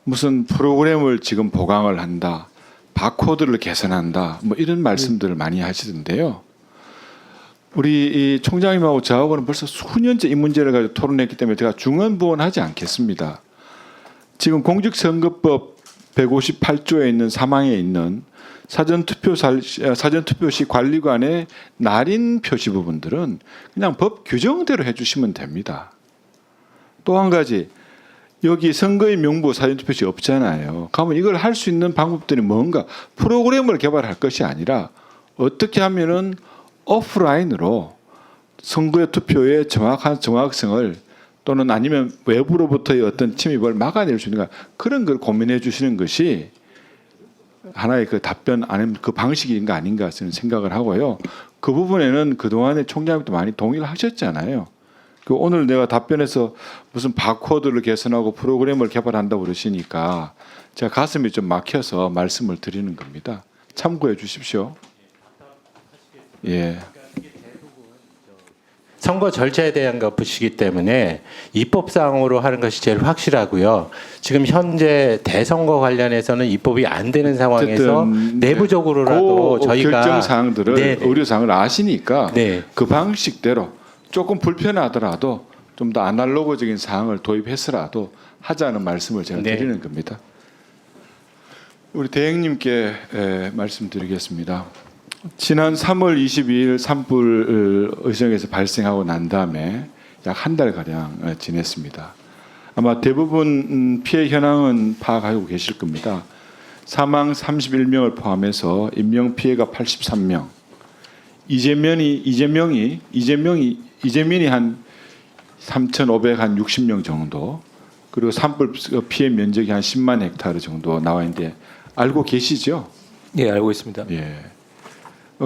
무슨 프로그램을 지금 보강을 한다, 바코드를 개선한다, 뭐 이런 말씀들을 많이 하시던데요. 우리 이 총장님하고 저하고는 벌써 수년째 이 문제를 가지고 토론했기 때문에 제가 중언부언하지 않겠습니다. 지금 공직선거법 158조에 있는 사망에 있는 사전투표 시 관리관의 날인 표시 부분들은 그냥 법 규정대로 해주시면 됩니다. 또 한 가지, 여기 선거인 명부 사전투표 시 없잖아요. 그러면 이걸 할 수 있는 방법들이 뭔가, 프로그램을 개발할 것이 아니라 어떻게 하면은 오프라인으로 선거 투표의 정확한 정확성을, 또는 아니면 외부로부터의 어떤 침입을 막아낼 수 있는가, 그런 걸 고민해 주시는 것이 하나의 그 답변 아니면 그 방식인가 아닌가 저는 생각을 하고요. 그 부분에는 그동안에 총장님도 많이 동의를 하셨잖아요. 그 오늘 내가 답변해서 무슨 바코드를 개선하고 프로그램을 개발한다고 그러시니까 제가 가슴이 좀 막혀서 말씀을 드리는 겁니다. 참고해 주십시오. 예. 선거 절차에 대한 것이기 때문에 입법상으로 하는 것이 제일 확실하고요. 지금 현재 대선거 관련해서는 입법이 안 되는 상황에서 어쨌든 내부적으로라도 그 저희가 결정 사항들을, 네네. 의료 사항을 아시니까 네. 그 방식대로 조금 불편하더라도 좀 더 아날로그적인 사항을 도입해서라도 하자는 말씀을 제가 네. 드리는 겁니다. 우리 대행님께 말씀드리겠습니다. 지난 3월 22일 산불 의정에서 발생하고 난 다음에 약 한 달 가량 지냈습니다. 아마 대부분 피해 현황은 파악하고 계실 겁니다. 사망 31명을 포함해서 인명 피해가 83명. 이재민이 한 3,560명 정도, 그리고 산불 피해 면적이 한 10만 헥타르 정도 나와 있는데 알고 계시죠? 예, 알고 있습니다. 예.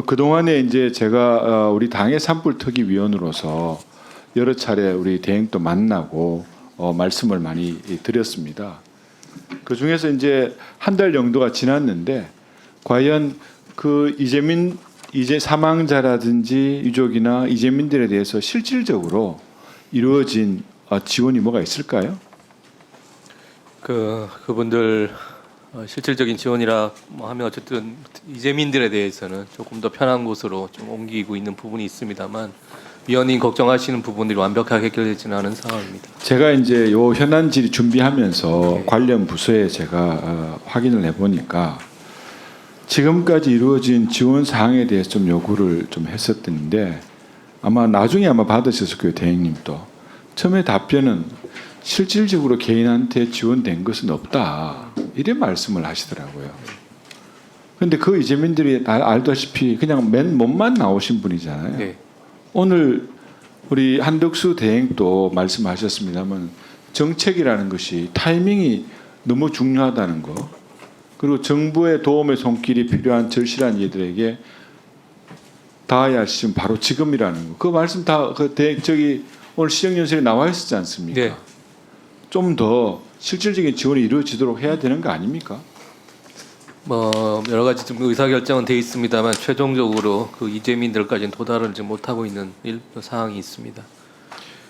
그 동안에 이제 제가 우리 당의 산불 특위 위원으로서 여러 차례 우리 대행도 만나고 말씀을 많이 드렸습니다. 그 중에서 이제 한 달 정도가 지났는데 과연 그 이제 사망자라든지 유족이나 이재민들에 대해서 실질적으로 이루어진 지원이 뭐가 있을까요? 그분들 실질적인 지원이라 뭐 하면 어쨌든 이재민들에 대해서는 조금 더 편한 곳으로 좀 옮기고 있는 부분이 있습니다만 위원님 걱정하시는 부분들이 완벽하게 해결되지는 않은 상황입니다. 제가 이제 요 현안 질의 준비하면서 관련 부서에 제가 확인을 해보니까 지금까지 이루어진 지원 사항에 대해서 좀 요구를 좀 했었는데 아마 나중에 받으셨을 거예요, 대행님도. 처음에 답변은 실질적으로 개인한테 지원된 것은 없다, 이런 말씀을 하시더라고요. 그런데 그 이재민들이 알다시피 그냥 맨 몸만 나오신 분이잖아요. 네. 오늘 우리 한덕수 대행도 말씀하셨습니다만 정책이라는 것이 타이밍이 너무 중요하다는 거, 그리고 정부의 도움의 손길이 필요한 절실한 이들에게 닿아야 할 시점 바로 지금이라는 거. 그 말씀 다 저기 오늘 시정연설에 나와 있었지 않습니까? 네. 좀 더 실질적인 지원이 이루어지도록 해야 되는 거 아닙니까? 뭐 여러 가지 좀 의사 결정은 돼 있습니다만 최종적으로 그 이재민들까지는 도달하지 못하고 있는 상황이 있습니다.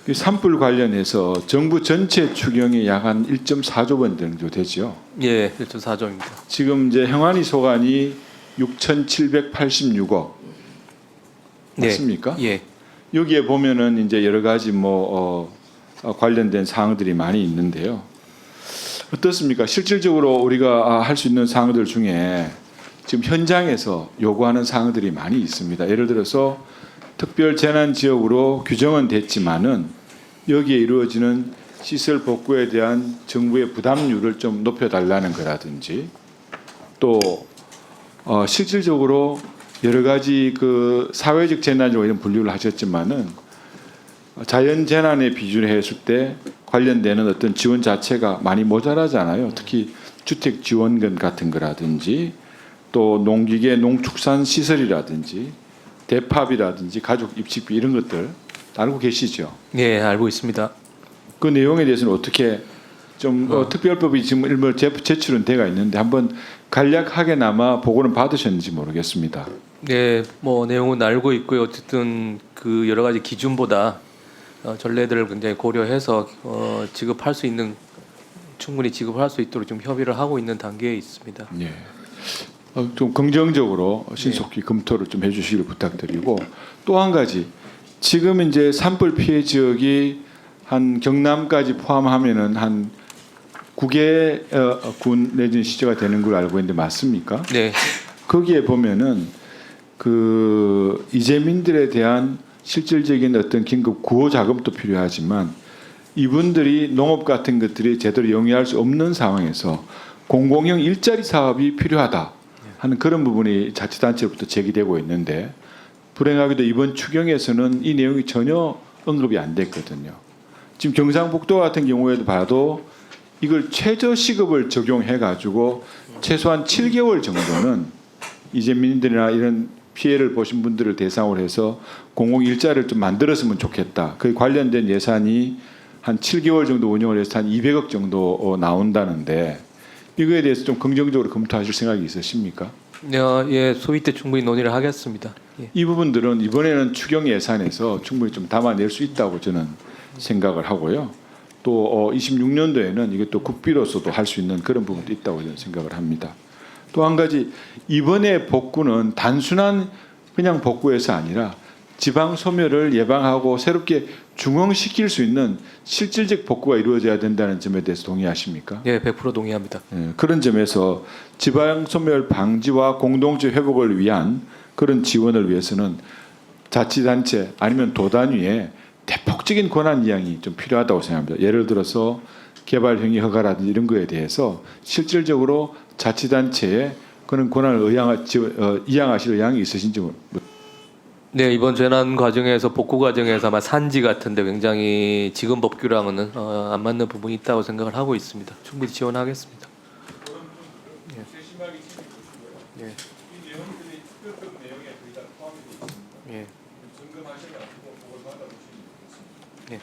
이 산불 관련해서 정부 전체 추경이 약 한 1.4조 원 정도 되죠. 예, 1.4조입니다. 지금 이제 행안위 소관이 6,786억 맞습니까? 예. 여기에 보면은 이제 여러 가지 관련된 사항들이 많이 있는데요. 어떻습니까? 실질적으로 우리가 할 수 있는 사항들 중에 지금 현장에서 요구하는 사항들이 많이 있습니다. 예를 들어서 특별 재난 지역으로 규정은 됐지만은 여기에 이루어지는 시설 복구에 대한 정부의 부담률을 좀 높여달라는 거라든지, 또 실질적으로 여러 가지 그 사회적 재난으로 이런 분류를 하셨지만은 자연 재난에 비준했을 때 관련되는 어떤 지원 자체가 많이 모자라잖아요. 특히 주택 지원금 같은 거라든지, 또 농기계 농축산 시설이라든지, 대파비라든지 가족 입식비 이런 것들 알고 계시죠? 예, 알고 있습니다. 그 내용에 대해서는 어떻게 좀 특별법이 지금 일부 제출은 돼가 있는데 한번 간략하게나마 보고는 받으셨는지 모르겠습니다. 네, 뭐 내용은 알고 있고요. 어쨌든 그 여러 가지 기준보다 전례들을 굉장히 고려해서 지급할 수 있는 충분히 지급을 할 수 있도록 좀 협의를 하고 있는 단계에 있습니다. 예. 좀 긍정적으로 신속히 검토를 좀 해주시기를 부탁드리고 또 한 가지 지금 이제 산불 피해 지역이 한 경남까지 포함하면은 한 9개 군 내지는 시제가 되는 걸 알고 있는데 맞습니까? 네, 거기에 보면은 그 이재민들에 대한 실질적인 어떤 긴급 구호 자금도 필요하지만 이분들이 농업 같은 것들이 제대로 영위할 수 없는 상황에서 공공형 일자리 사업이 필요하다 하는 그런 부분이 자치단체로부터 제기되고 있는데 불행하게도 이번 추경에서는 이 내용이 전혀 언급이 안 됐거든요. 지금 경상북도 같은 경우에도 봐도 이걸 최저시급을 적용해 가지고 최소한 7개월 정도는 이재민들이나 이런 피해를 보신 분들을 대상으로 해서 공공 일자리를 좀 만들었으면 좋겠다. 그 관련된 예산이 한 7개월 정도 운영을 해서 한 200억 정도 나온다는데 이거에 대해서 좀 긍정적으로 검토하실 생각이 있으십니까? 예, 소위 때 충분히 논의를 하겠습니다. 예. 이 부분들은 이번에는 추경 예산에서 충분히 좀 담아낼 수 있다고 저는 생각을 하고요. 또 26년도에는 이것도 국비로서도 할 수 있는 그런 부분도 있다고 저는 생각을 합니다. 또 한 가지 이번에 복구는 단순한 그냥 복구에서 아니라 지방 소멸을 예방하고 새롭게 중흥시킬 수 있는 실질적 복구가 이루어져야 된다는 점에 대해서 동의하십니까? 예, 100% 동의합니다. 예, 그런 점에서 지방 소멸 방지와 공동체 회복을 위한 그런 지원을 위해서는 자치단체 아니면 도 단위에 대폭적인 권한 이양이 좀 필요하다고 생각합니다. 예를 들어서 개발 행위 허가라든지 이런 거에 대해서 실질적으로 자치단체에 그런 권한을 이양하실 의향이 있으신지 네, 이번 재난 과정에서 복구 과정에서 아마 산지 같은데 굉장히 지금 법규랑은 안 맞는 부분이 있다고 생각을 하고 있습니다. 충분히 지원하겠습니다. 예. 예. 예.